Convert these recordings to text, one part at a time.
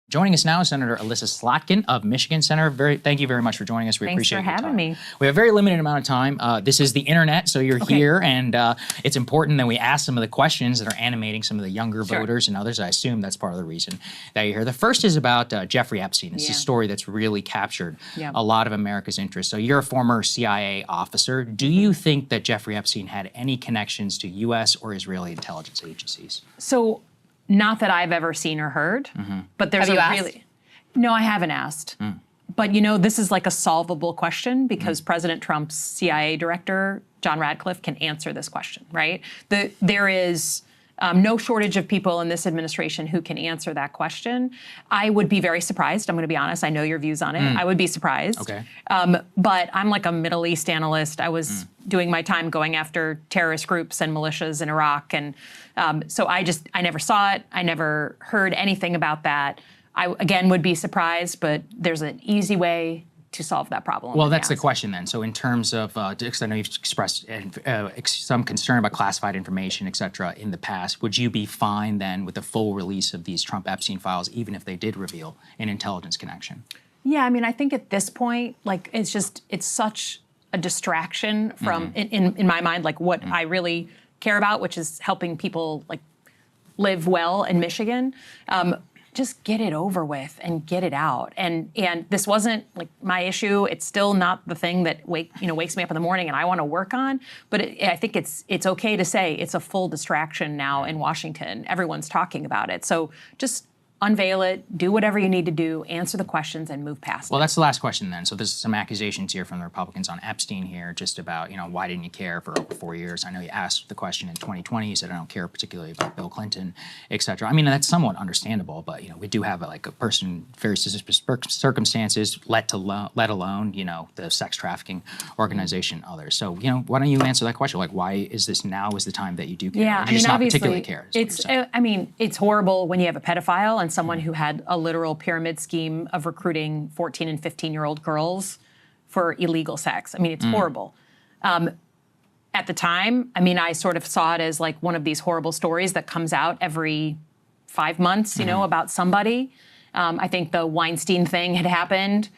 Joining us now is Senator Alyssa Slotkin of Michigan. Senator, thank you very much for joining us. We appreciate your time. Thanks for having me. We have a very limited amount of time. This is the internet, so you're here, and it's important that we ask some of the questions that are animating some of the younger voters and others. I assume that's part of the reason that you're here. The first is about Jeffrey Epstein. This is a story that's really captured a lot of America's interest. So you're a former CIA officer. Do you think that Jeffrey Epstein had any connections to U.S. or Israeli intelligence agencies? So, not that I've ever seen or heard, but there's No, I haven't asked. But you know, this is like a solvable question because President Trump's CIA director, John Radcliffe, can answer this question, right? There is no shortage of people in this administration who can answer that question. I would be very surprised. I'm going to be honest. I know your views on it. I would be surprised. Okay. But I'm like a Middle East analyst. I was doing my time going after terrorist groups and militias in Iraq. And so I never saw it. I never heard anything about that. I, again, would be surprised, but there's an easy way to solve that problem. Well, that's the question then. So in terms of, because I know you've expressed some concern about classified information, et cetera, in the past, would you be fine then with the full release of these Trump-Epstein files, even if they did reveal an intelligence connection? Yeah, I mean, I think at this point, like, it's such a distraction from, in my mind, like what I really care about, which is helping people like live well in Michigan. Just get it over with and get it out. And this wasn't like my issue. It's still not the thing that wakes me up in the morning and I want to work on. But I think it's okay to say it's a full distraction now in Washington. Everyone's talking about it. So just unveil it, do whatever you need to do, answer the questions, and move past it. Well, that's the last question then. So there's some accusations here from the Republicans on Epstein here, just about, why didn't you care for over 4 years? I know you asked the question in 2020. You said, I don't care particularly about Bill Clinton, et cetera. I mean, that's somewhat understandable, but, we do have a person, very suspicious circumstances, let alone, the sex trafficking organization, others. So, why don't you answer that question? Like, why is this now is the time that you do care? Yeah, or do you just not particularly care? It's horrible when you have a pedophile and someone who had a literal pyramid scheme of recruiting 14 and 15-year-old girls for illegal sex. I mean, it's horrible. At the time, I sort of saw it as like one of these horrible stories that comes out every 5 months, about somebody. I think the Weinstein thing had happened.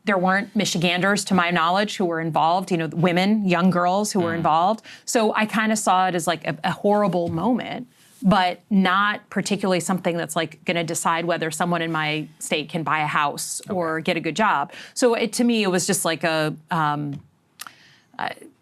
There weren't Michiganders, to my knowledge, who were involved, women, young girls who were involved. So I kind of saw it as like a horrible moment, but not particularly something that's like going to decide whether someone in my state can buy a house or get a good job. So to me, it was just like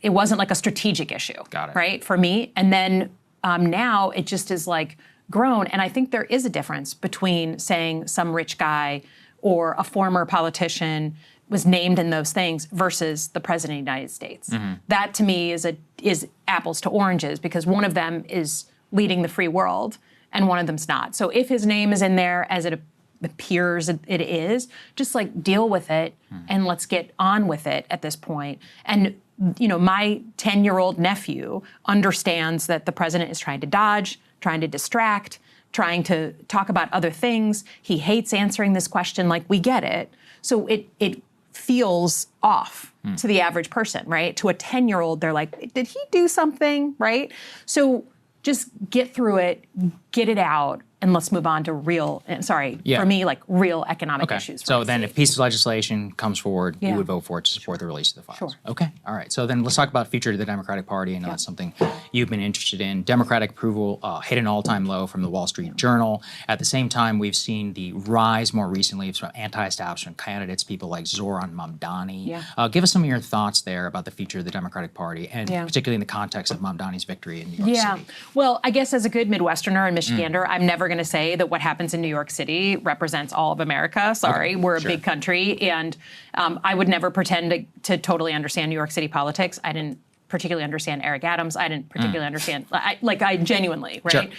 it wasn't like a strategic issue, right, for me. And then now it just is like grown. And I think there is a difference between saying some rich guy or a former politician was named in those things versus the president of the United States. That to me is apples to oranges, because one of them is leading the free world and one of them's not. So if his name is in there as it appears it is, just like deal with it and let's get on with it at this point. And my 10-year-old nephew understands that the president is trying to dodge, trying to distract, trying to talk about other things. He hates answering this question. Like, we get it. So it feels off to the average person, right? To a 10-year-old, they're like, did he do something, right? So just get through it, get it out, and let's move on to for me, like real economic issues. So then if piece of legislation comes forward, you would vote for it to support the release of the files. Sure. Okay, all right. So then let's talk about future of the Democratic Party. I know that's something you've been interested in. Democratic approval hit an all-time low from the Wall Street Journal. At the same time, we've seen the rise more recently of anti-establishment candidates, people like Zohran Give us some of your thoughts there about the future of the Democratic Party, and particularly in the context of Mamdani's victory in New York City. Well, I guess as a good Midwesterner and Michigander, I'm never going to say that what happens in New York City represents all of America. Sorry, we're a big country, and I would never pretend to totally understand New York City politics. I didn't particularly understand Eric Adams. I didn't particularly understand, I genuinely, right?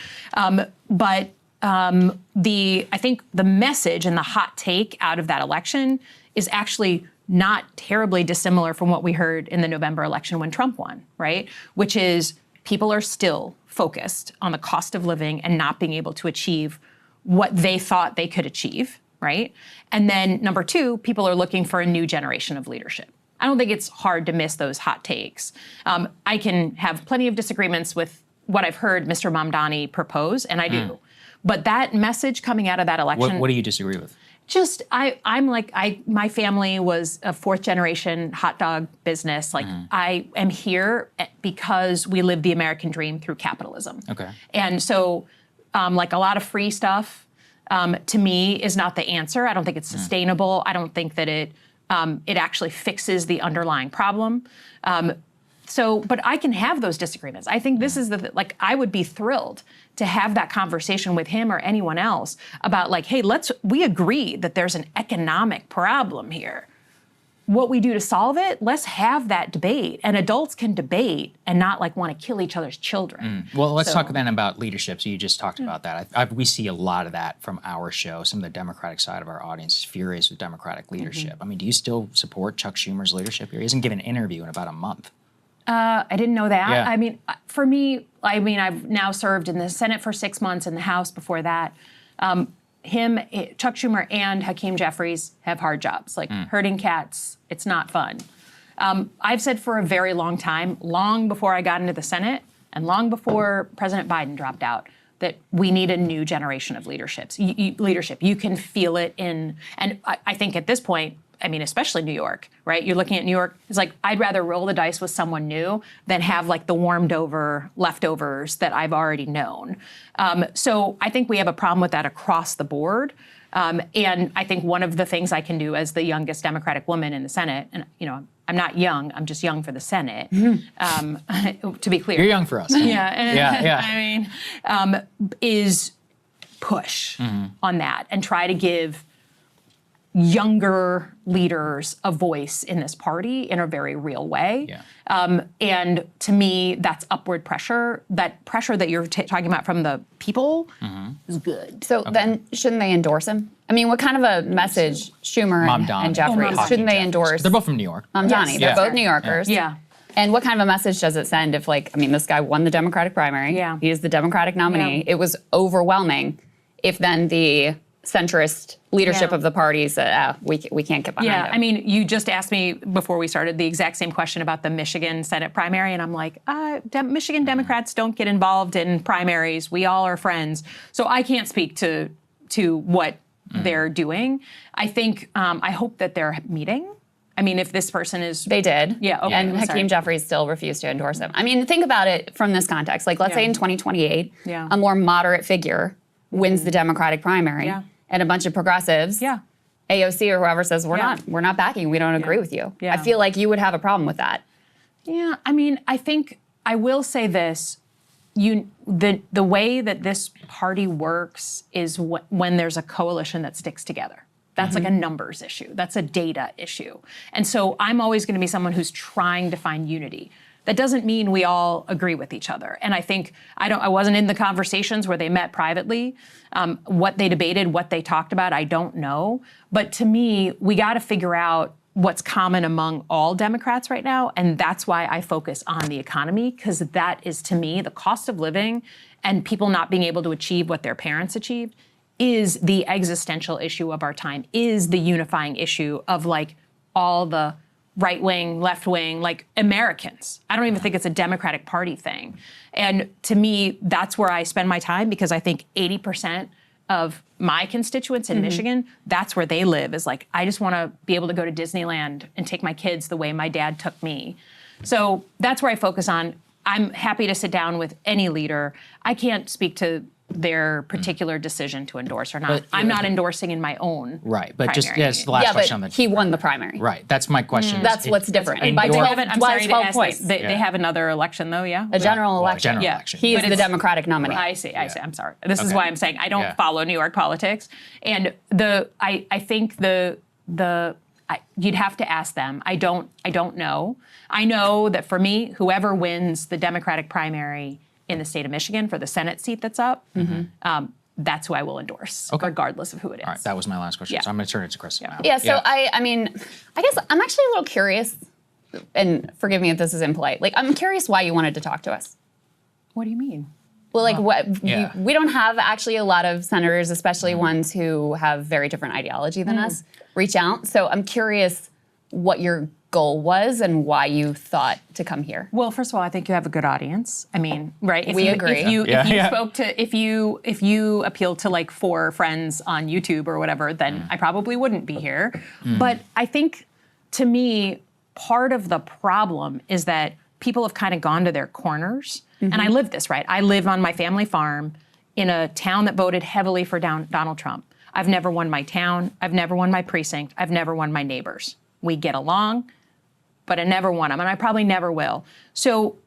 But I think the message and the hot take out of that election is actually not terribly dissimilar from what we heard in the November election when Trump won, right? Which is people are still focused on the cost of living and not being able to achieve what they thought they could achieve, right? And then number two, people are looking for a new generation of leadership. I don't think it's hard to miss those hot takes. I can have plenty of disagreements with what I've heard Mr. Mamdani propose, and I do. But that message coming out of that election. What do you disagree with? Just, my family was a 4th generation hot dog business. Like, I am here because we live the American dream through capitalism. Okay. And so, like, a lot of free stuff, to me, is not the answer. I don't think it's sustainable. I don't think that it actually fixes the underlying problem. But I can have those disagreements. I think this is I would be thrilled to have that conversation with him or anyone else about like, hey, we agree that there's an economic problem here. What we do to solve it, let's have that debate. And adults can debate and not like want to kill each other's children. Well, let's talk then about leadership. So you just talked about that. We see a lot of that from our show. Some of the Democratic side of our audience is furious with Democratic leadership. I mean, do you still support Chuck Schumer's leadership here? He hasn't given an interview in about a month. I didn't know that. Yeah. I mean, for me, I've now served in the Senate for 6 months and the House before that. Chuck Schumer and Hakeem Jeffries have hard jobs. Like herding cats, it's not fun. I've said for a very long time, long before I got into the Senate and long before President Biden dropped out, that we need a new generation of leadership. You can feel it and I think at this point, I mean, especially New York, right? You're looking at New York, it's like, I'd rather roll the dice with someone new than have like the warmed over leftovers that I've already known. So I think we have a problem with that across the board. And I think one of the things I can do as the youngest Democratic woman in the Senate, and I'm not young, I'm just young for the Senate, to be clear. You're young for us. I mean, is push on that and try to give younger leaders a voice in this party in a very real way. Yeah. And to me, that's upward pressure. That pressure that you're talking about from the people is good. So then shouldn't they endorse him? I mean, what kind of a message Schumer and Jeffries, shouldn't they endorse? They're both from New York. Donnie, they're both New Yorkers. Yeah. And what kind of a message does it send if this guy won the Democratic primary. Yeah. He is the Democratic nominee. Yeah. It was overwhelming. If then the centrist leadership of the party said, we can't get behind him. I mean, you just asked me before we started the exact same question about the Michigan Senate primary, and I'm like, Michigan Democrats don't get involved in primaries. We all are friends. So I can't speak to what they're doing. I think, I hope that they're meeting. I mean, if this person is... They did. Yeah, okay. And Hakeem Jeffries still refused to endorse him. I mean, think about it from this context. Like, let's say in 2028, a more moderate figure wins the Democratic primary. Yeah. And a bunch of progressives, AOC or whoever says, we're not backing, we don't agree with you. Yeah. I feel like you would have a problem with that. Yeah, I mean, I think I will say this. The way that this party works is when there's a coalition that sticks together. That's like a numbers issue. That's a data issue. And so I'm always going to be someone who's trying to find unity. That doesn't mean we all agree with each other. And I think I wasn't in the conversations where they met privately. What they debated, what they talked about, I don't know. But to me, we got to figure out what's common among all Democrats right now. And that's why I focus on the economy, because that is, to me, the cost of living and people not being able to achieve what their parents achieved is the existential issue of our time, is the unifying issue of like all the right wing, left wing, like Americans. I don't even think it's a Democratic Party thing. And to me, that's where I spend my time, because I think 80% of my constituents in Michigan, that's where they live, is like, I just want to be able to go to Disneyland and take my kids the way my dad took me. So that's where I focus on. I'm happy to sit down with any leader. I can't speak to their particular decision to endorse or not. But, I'm not endorsing in my own Right, but primary. just the last question on but the... he won the primary. Right, that's my question. That's what's different. And by your- 12, I'm by sorry 12 to ask points. this. They have another election, though, yeah? A general election. general Yeah. election. He is But the it's- Democratic nominee. I see. I'm sorry. This is why I'm saying I don't follow New York politics. And I think you'd have to ask them. I don't know. I know that for me, whoever wins the Democratic primary in the state of Michigan for the Senate seat that's up, that's who I will endorse, regardless of who it is. All right, that was my last question. So I'm going to turn it to Krystal now. Yeah, so I mean, I guess I'm actually a little curious, and forgive me if this is impolite. Like, I'm curious why you wanted to talk to us. What do you mean? Well, like, we don't have actually a lot of senators, especially ones who have very different ideology than us, reach out. So I'm curious what your goal was and why you thought to come here? Well, first of all, I think you have a good audience. I mean, right? We agree. If you appealed to like 4 friends on YouTube or whatever, then I probably wouldn't be here. But I think, to me, part of the problem is that people have kind of gone to their corners. And I live this, right? I live on my family farm in a town that voted heavily for Donald Trump. I've never won my town. I've never won my precinct. I've never won my neighbors. We get along, but I never won them, and I probably never will. So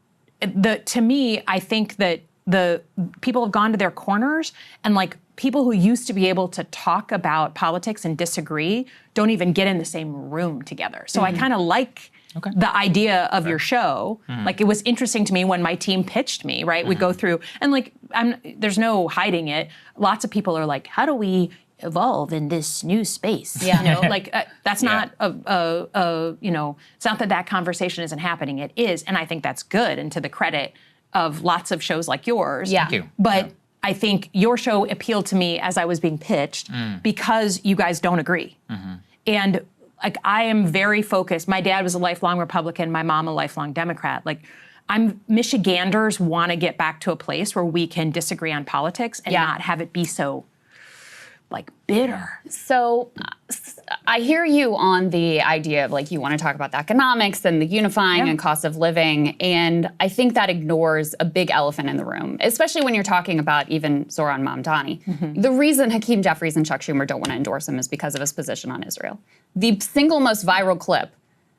to me, I think that the people have gone to their corners, and like people who used to be able to talk about politics and disagree don't even get in the same room together. So I kind of like the idea of your show. Like, it was interesting to me when my team pitched me, right? We go through, and like, there's no hiding it. Lots of people are like, how do we evolve in this new space? You know, like that's not you know, it's not that conversation isn't happening. It is, and I think that's good, and to the credit of lots of shows like yours. Thank you. But I think your show appealed to me as I was being pitched because you guys don't agree. And like, I am very focused. My dad was a lifelong Republican, my mom a lifelong Democrat. Like, Michiganders want to get back to a place where we can disagree on politics and not have it be so like bitter. So I hear you on the idea of like, you want to talk about the economics and the unifying and cost of living. And I think that ignores a big elephant in the room, especially when you're talking about even Zohran Mamdani. The reason Hakeem Jeffries and Chuck Schumer don't want to endorse him is because of his position on Israel. The single most viral clip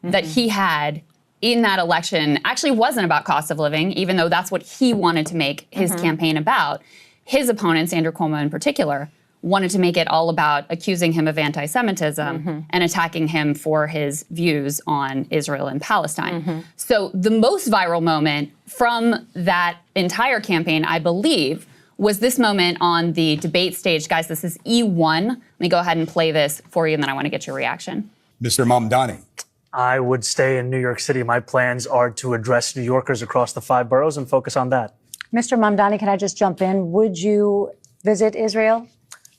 that he had in that election actually wasn't about cost of living, even though that's what he wanted to make his campaign about. His opponents, Andrew Cuomo in particular, wanted to make it all about accusing him of anti-Semitism and attacking him for his views on Israel and Palestine. So the most viral moment from that entire campaign, I believe, was this moment on the debate stage. Guys, this is E1. Let me go ahead and play this for you, and then I want to get your reaction. Mr. Mamdani. I would stay in New York City. My plans are to address New Yorkers across the 5 boroughs and focus on that. Mr. Mamdani, can I just jump in? Would you visit Israel?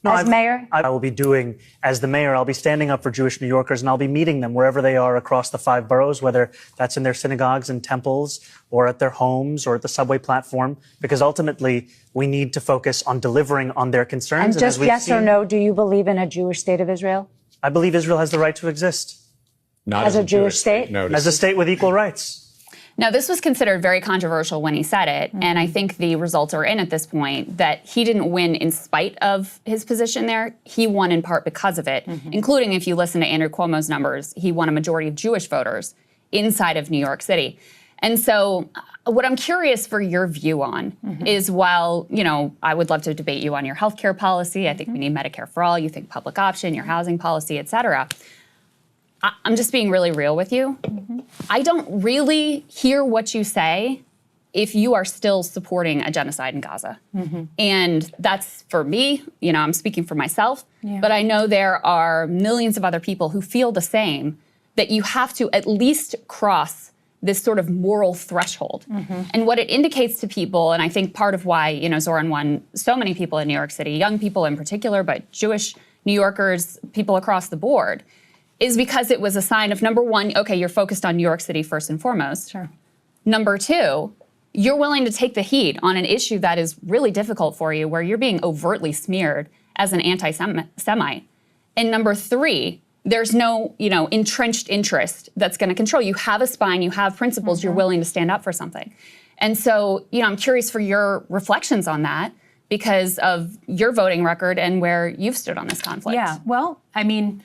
As mayor? I will be doing, as the mayor, I'll be standing up for Jewish New Yorkers, and I'll be meeting them wherever they are across the 5 boroughs, whether that's in their synagogues and temples or at their homes or at the subway platform, because ultimately we need to focus on delivering on their concerns. And just yes or no, do you believe in a Jewish state of Israel? I believe Israel has the right to exist. Not as a Jewish state? No, as a state with equal rights. Now, this was considered very controversial when he said it, and I think the results are in at this point that he didn't win in spite of his position there. He won in part because of it, including, if you listen to Andrew Cuomo's numbers, he won a majority of Jewish voters inside of New York City. And so what I'm curious for your view on is, while, you know, I would love to debate you on your healthcare policy, I think we need Medicare for all, you think public option, your housing policy, et cetera. I'm just being really real with you. I don't really hear what you say if you are still supporting a genocide in Gaza. And that's, for me, you know, I'm speaking for myself, but I know there are millions of other people who feel the same, that you have to at least cross this sort of moral threshold. And what it indicates to people, and I think part of why, you know, Zohran won so many people in New York City, young people in particular, but Jewish New Yorkers, people across the board, is because it was a sign of, number one, okay, you're focused on New York City first and foremost. Sure. Number two, you're willing to take the heat on an issue that is really difficult for you, where you're being overtly smeared as an anti-Semite. And number three, there's no, you know, entrenched interest that's going to control. You have a spine, you have principles, you're willing to stand up for something. And so, you know, I'm curious for your reflections on that because of your voting record and where you've stood on this conflict. Yeah, well, I mean,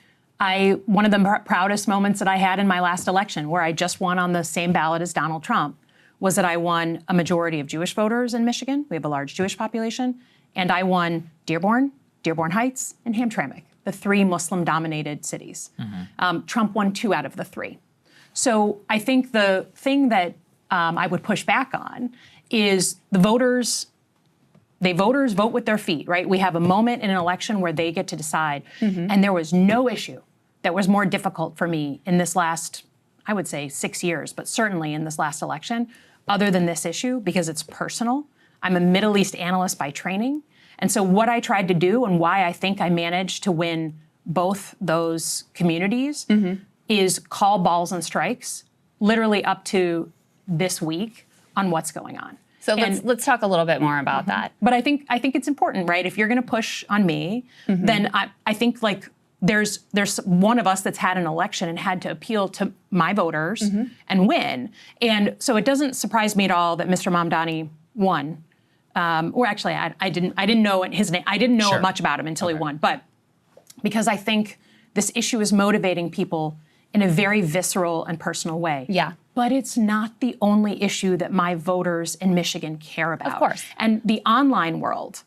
one of the proudest moments that I had in my last election, where I just won on the same ballot as Donald Trump, was that I won a majority of Jewish voters in Michigan. We have a large Jewish population. And I won Dearborn, Dearborn Heights, and Hamtramck, the 3 Muslim-dominated cities. Trump won 2 out of the 3. So I think the thing that I would push back on is the voters vote with their feet, right? We have a moment in an election where they get to decide. And there was no issue that was more difficult for me in this last, I would say 6 years, but certainly in this last election, other than this issue, because it's personal. I'm a Middle East analyst by training. And so what I tried to do, and why I think I managed to win both those communities, is call balls and strikes, literally up to this week on what's going on. So let's talk a little bit more about that. But I think it's important, right? If you're going to push on me, then I think like there's one of us that's had an election and had to appeal to my voters and win. And so it doesn't surprise me at all that Mr. Mamdani won. Or actually, I didn't know his name. I didn't know much about him until he won. But because I think this issue is motivating people in a very visceral and personal way. Yeah. But it's not the only issue that my voters in Michigan care about. Of course. And the online world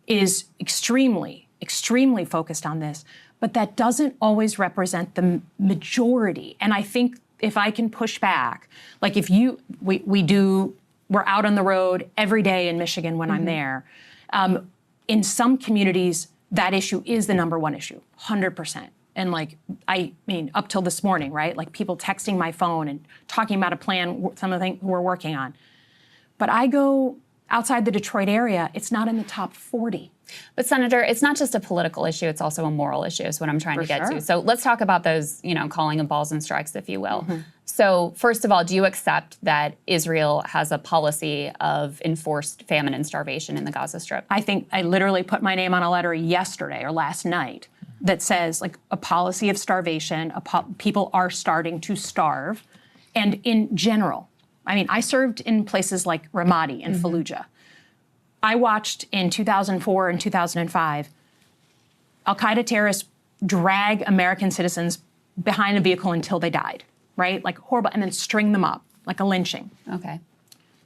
is extremely, extremely focused on this. But that doesn't always represent the majority. And I think if I can push back, like if we're out on the road every day in Michigan when I'm there. In some communities, that issue is the number one issue, 100%. And like, I mean, up till this morning, right? Like people texting my phone and talking about a plan, some of the things we're working on. But I go outside the Detroit area, it's not in the top 40. But Senator, it's not just a political issue, it's also a moral issue is what I'm trying to get to. So let's talk about those, calling of balls and strikes, if you will. So first of all, do you accept that Israel has a policy of enforced famine and starvation in the Gaza Strip? I think I literally put my name on a letter yesterday or last night that says like a policy of starvation, people are starting to starve. And in general, I mean, I served in places like Ramadi and Fallujah. I watched in 2004 and 2005, al-Qaeda terrorists drag American citizens behind a vehicle until they died, right? Like horrible, and then string them up, like a lynching. Okay.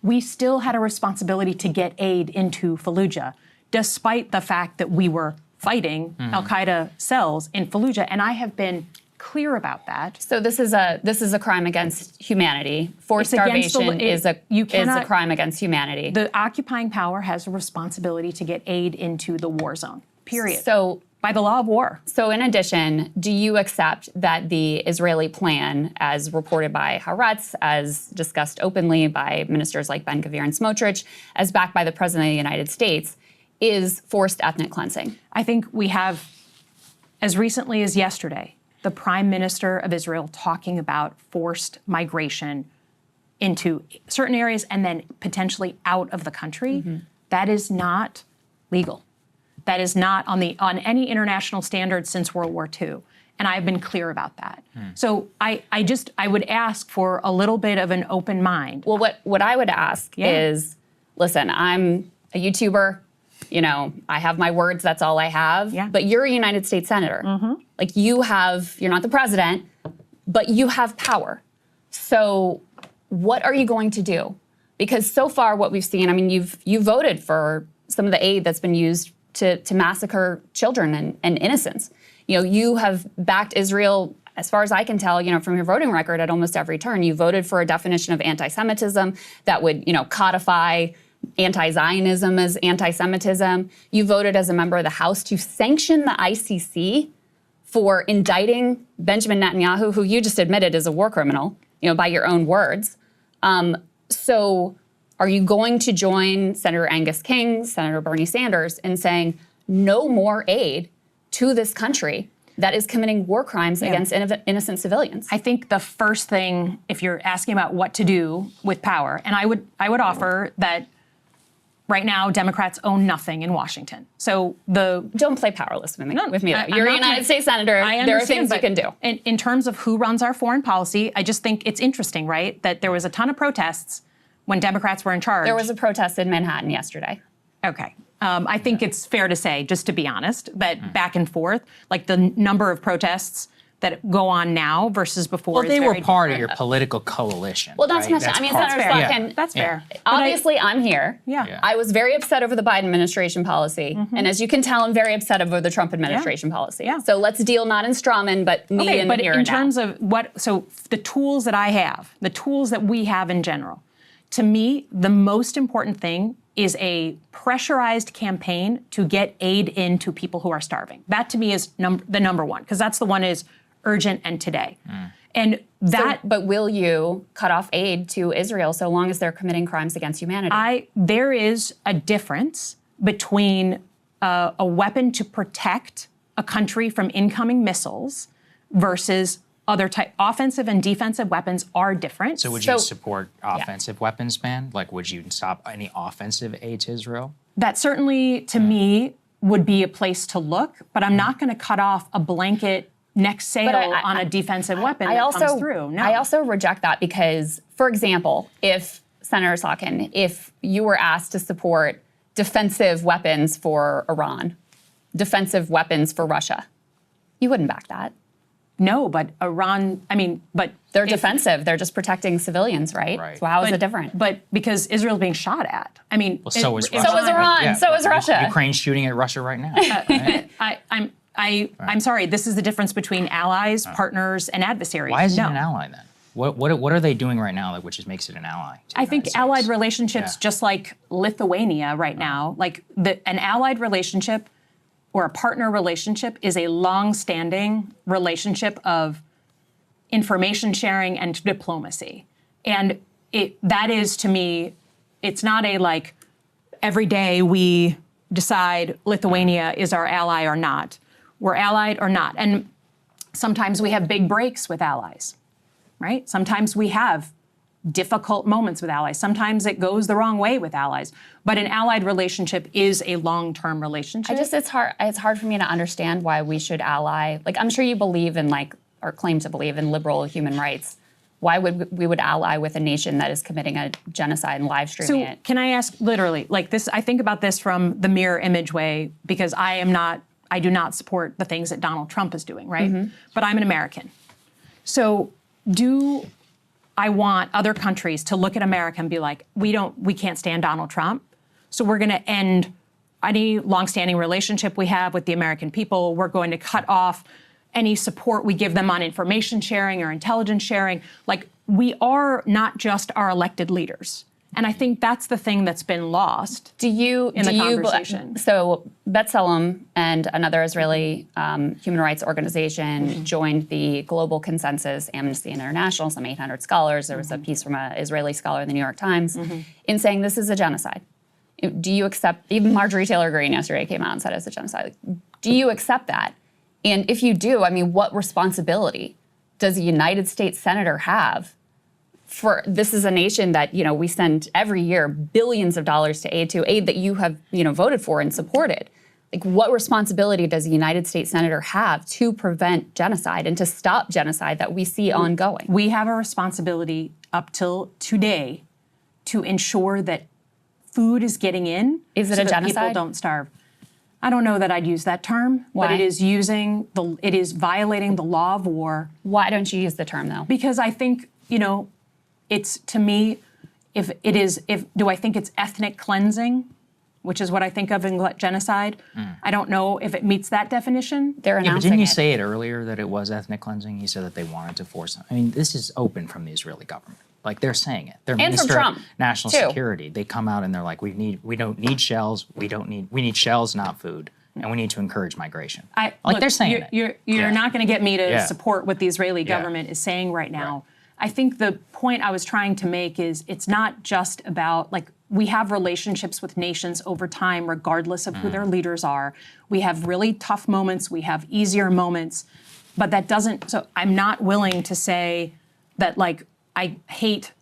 We still had a responsibility to get aid into Fallujah, despite the fact that we were fighting al-Qaeda cells in Fallujah, and I have been clear about that. So this is a crime against humanity. Forced starvation is a crime against humanity. The occupying power has a responsibility to get aid into the war zone, period. So by the law of war. So in addition, do you accept that the Israeli plan, as reported by Haaretz, as discussed openly by ministers like Ben-Gvir and Smotrich, as backed by the President of the United States, is forced ethnic cleansing? I think we have, as recently as yesterday, the Prime Minister of Israel talking about forced migration into certain areas and then potentially out of the country. That is not legal. That is not on any international standard since World War II. And I've been clear about that. So I would ask for a little bit of an open mind. Well, what I would ask is, listen, I'm a YouTuber. I have my words, that's all I have. Yeah. But you're a United States Senator. Like you're not the president, but you have power. So what are you going to do? Because so far what we've seen, I mean, you voted for some of the aid that's been used to massacre children and innocents. You have backed Israel, as far as I can tell, from your voting record at almost every turn. You voted for a definition of anti-Semitism that would, codify anti-Zionism as anti-Semitism. You voted as a member of the House to sanction the ICC for indicting Benjamin Netanyahu, who you just admitted is a war criminal, by your own words. So are you going to join Senator Angus King, Senator Bernie Sanders in saying no more aid to this country that is committing war crimes against innocent civilians? I think the first thing, if you're asking about what to do with power, and I would offer that right now, Democrats own nothing in Washington. So don't play powerless with me. You're a United States Senator. There are things you can do. In terms of who runs our foreign policy, I just think it's interesting, right, that there was a ton of protests when Democrats were in charge. There was a protest in Manhattan yesterday. Okay. I think it's fair to say, just to be honest, that back and forth, like the number of protests that go on now versus before. Well, they were part of your political coalition. Well, not to mention, Senator Slotkin, that's fair. Obviously, I'm here. Yeah. I was very upset over the Biden administration policy. And as you can tell, I'm very upset over the Trump administration policy. Yeah. So let's deal not in strawman, but me in the here and now. In terms of so the tools that I have, the tools that we have in general, to me, the most important thing is a pressurized campaign to get aid into people who are starving. That to me is the number one, because that's the one is urgent and today. And that. But will you cut off aid to Israel so long as they're committing crimes against humanity? There is a difference between a weapon to protect a country from incoming missiles versus other type. Offensive and defensive weapons are different. So would you support offensive weapons ban? Like, would you stop any offensive aid to Israel? That certainly, to me, would be a place to look, but I'm not going to cut off a blanket next sale on a defensive weapon that comes through. No. I also reject that because, for example, if Senator Slotkin, if you were asked to support defensive weapons for Iran, defensive weapons for Russia, you wouldn't back that. No, but Iran, but they're defensive. They're just protecting civilians, right? Right. So how is it different? But because Israel's being shot at. So is Russia. So is Iran. So is Russia. Ukraine's shooting at Russia right now. I'm sorry. This is the difference between allies, partners, and adversaries. Why is it an ally then? What are they doing right now which makes it an ally? I think allied relationships, just like Lithuania right now, like an allied relationship or a partner relationship is a long-standing relationship of information sharing and diplomacy. And that is, to me, it's not a like, every day we decide Lithuania is our ally or not. We're allied or not. And sometimes we have big breaks with allies, right? Sometimes we have difficult moments with allies. Sometimes it goes the wrong way with allies. But an allied relationship is a long-term relationship. It's hard for me to understand why we should ally. Like, I'm sure you believe in, like, or claim to believe in liberal human rights. Why would we ally with a nation that is committing a genocide and live streaming it? Can I ask, literally, like this, I think about this from the mirror image way, because I do not support the things that Donald Trump is doing, right? Mm-hmm. But I'm an American. So do I want other countries to look at America and be like, we can't stand Donald Trump, so we're going to end any longstanding relationship we have with the American people. We're going to cut off any support we give them on information sharing or intelligence sharing. Like, we are not just our elected leaders. And I think that's the thing that's been lost in the conversation. So B'Tselem and another Israeli human rights organization joined the global consensus, Amnesty International, some 800 scholars. There was a piece from an Israeli scholar in the New York Times in saying this is a genocide. Do you accept, even Marjorie Taylor Greene yesterday came out and said it's a genocide. Do you accept that? And if you do, what responsibility does a United States senator have? This is a nation that, we send every year billions of dollars to aid that you have, voted for and supported. Like, what responsibility does a United States senator have to prevent genocide and to stop genocide that we see ongoing? We have a responsibility up till today to ensure that food is getting in. Is it a genocide? People don't starve. I don't know that I'd use that term. Why? But it is violating the law of war. Why don't you use the term though? Because I think, it's, to me, do I think it's ethnic cleansing, which is what I think of in genocide? I don't know if it meets that definition. They're announcing but didn't you say it earlier that it was ethnic cleansing? You said that they wanted to force it. This is open from the Israeli government. Like, they're saying it. Their Minister of National Security, they come out and they're like, we don't need shells. We need shells, not food. And we need to encourage migration. They're saying it. You're not going to get me to support what the Israeli government is saying right now. Right. I think the point I was trying to make is it's not just about, we have relationships with nations over time, regardless of who their leaders are. We have really tough moments. We have easier moments. But that doesn't, so I'm not willing to say that, I hate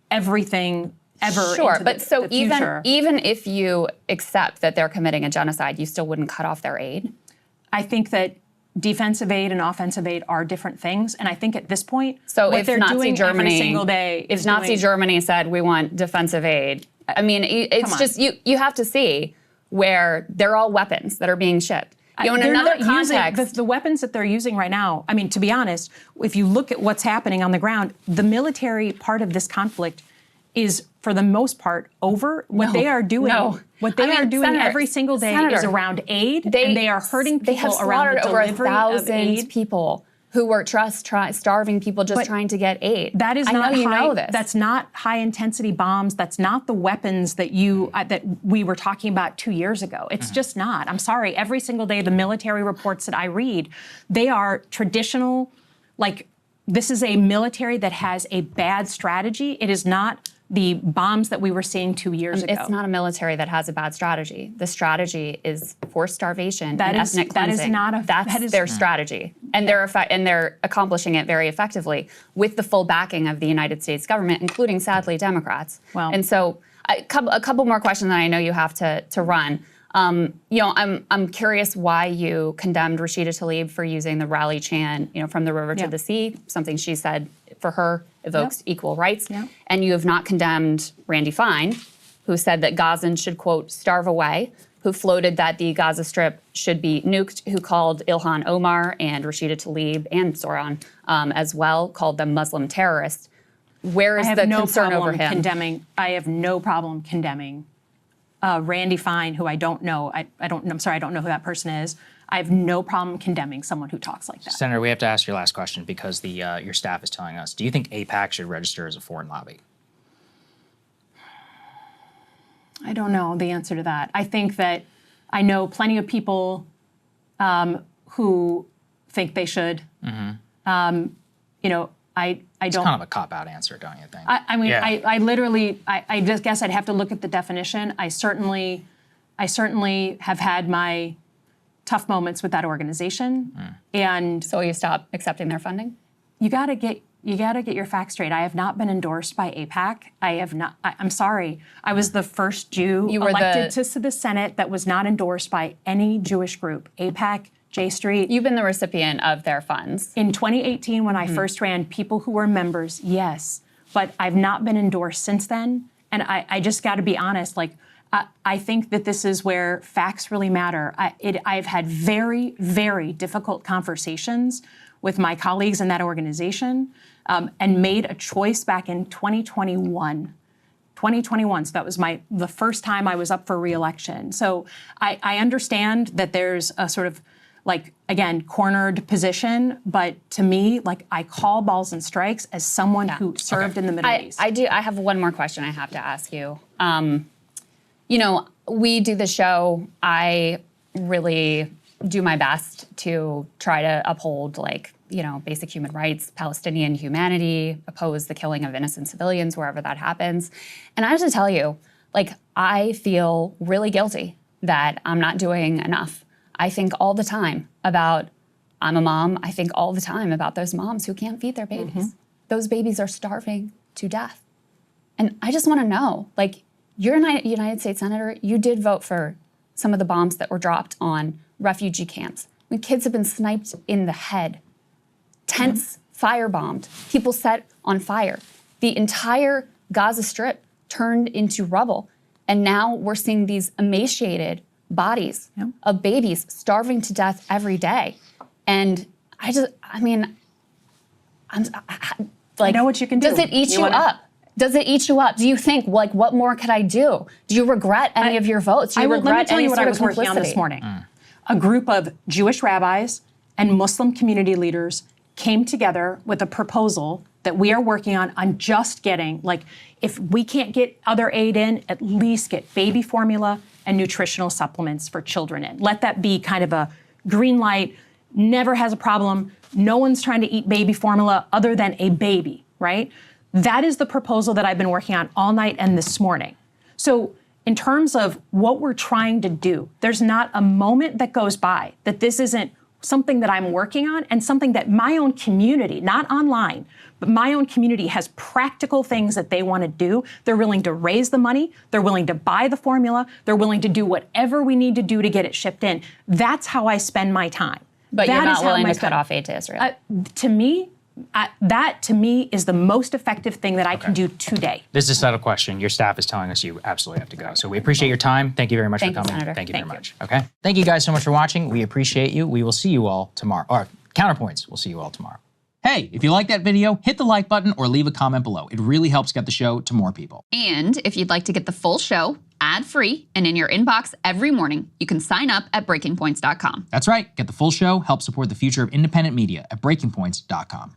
everything ever. Sure, into but the future. even if you accept that they're committing a genocide, you still wouldn't cut off their aid? I think that defensive aid and offensive aid are different things, and I think at this point, so what if they're Nazi doing Germany, every single day, if Nazi Germany said we want defensive aid, it's just you have to see where they're all weapons that are being shipped. In another context, the weapons that they're using right now, to be honest, if you look at what's happening on the ground, the military part of this conflict is, for the most part, over. What they are doing, Senator, every single day is around aid, and they are hurting people they have around the delivery over 1,000 of aid. People who were starving people just trying to get aid. That is not this. That's not high intensity bombs. That's not the weapons that that we were talking about 2 years ago. It's just not. I'm sorry. Every single day, the military reports that I read, they are traditional. This is a military that has a bad strategy. It is not the bombs that we were seeing 2 years ago. It's not a military that has a bad strategy. The strategy is forced starvation and ethnic cleansing. That is their strategy. And they're accomplishing it very effectively with the full backing of the United States government, including, sadly, Democrats. Well, and so a couple more questions that I know you have to run. I'm curious why you condemned Rashida Tlaib for using the rally chant, from the river to the sea, something she said for her evokes equal rights. And you have not condemned Randy Fine, who said that Gazans should, quote, starve away, who floated that the Gaza Strip should be nuked, who called Ilhan Omar and Rashida Tlaib and Zohran as well, called them Muslim terrorists. Where is the concern over him? I have no problem condemning Randy Fine, who I don't know. I'm sorry, I don't know who that person is. I have no problem condemning someone who talks like that. Senator, we have to ask your last question because your staff is telling us. Do you think AIPAC should register as a foreign lobby? I don't know the answer to that. I think that I know plenty of people who think they should. It's kind of a cop-out answer, don't you think? I literally, I just guess I'd have to look at the definition. I certainly have had my tough moments with that organization. And so you stop accepting their funding? You gotta get your facts straight. I have not been endorsed by AIPAC. I have not. I'm sorry. I was the first Jew elected to the Senate that was not endorsed by any Jewish group. AIPAC, J Street. You've been the recipient of their funds. In 2018, when I first ran, people who were members, yes. But I've not been endorsed since then. And I just got to be honest, I think that this is where facts really matter. I've had very, very difficult conversations with my colleagues in that organization and made a choice back in 2021. So that was the first time I was up for re-election. So I understand that there's a sort of again, cornered position, but to me, I call balls and strikes as someone who served in the Middle East. I have one more question I have to ask you. We do the show. I really do my best to try to uphold basic human rights, Palestinian humanity, oppose the killing of innocent civilians wherever that happens. And I have to tell you, I feel really guilty that I'm not doing enough. I think all the time I'm a mom, I think all the time about those moms who can't feed their babies. Those babies are starving to death. And I just want to know, you're a United States Senator, you did vote for some of the bombs that were dropped on refugee camps. When kids have been sniped in the head, tents firebombed, people set on fire. The entire Gaza Strip turned into rubble. And now we're seeing these emaciated bodies of babies starving to death every day. And I know what you can do. Does it eat you up? Does it eat you up? Do you think, what more could I do? Do you regret any of your votes? Do you regret let me tell any you what sort I of was working on this morning. A group of Jewish rabbis and Muslim community leaders came together with a proposal that we are working on just getting, if we can't get other aid in, at least get baby formula and nutritional supplements for children in. Let that be kind of a green light, never has a problem. No one's trying to eat baby formula other than a baby, right? That is the proposal that I've been working on all night and this morning. So in terms of what we're trying to do, there's not a moment that goes by that this isn't something that I'm working on and something that my own community, not online, but my own community has practical things that they want to do. They're willing to raise the money. They're willing to buy the formula. They're willing to do whatever we need to do to get it shipped in. That's how I spend my time. But you're not willing to cut off aid to Israel? That to me is the most effective thing that I can do today. This is a settled question. Your staff is telling us you absolutely have to go. So we appreciate your time. Thank you very much for coming. Senator. Thank you very much. Okay. Thank you guys so much for watching. We appreciate you. We will see you all tomorrow. Or Counterpoints, we'll see you all tomorrow. Hey, if you like that video, hit the like button or leave a comment below. It really helps get the show to more people. And if you'd like to get the full show ad-free and in your inbox every morning, you can sign up at breakingpoints.com. That's right. Get the full show. Help support the future of independent media at breakingpoints.com.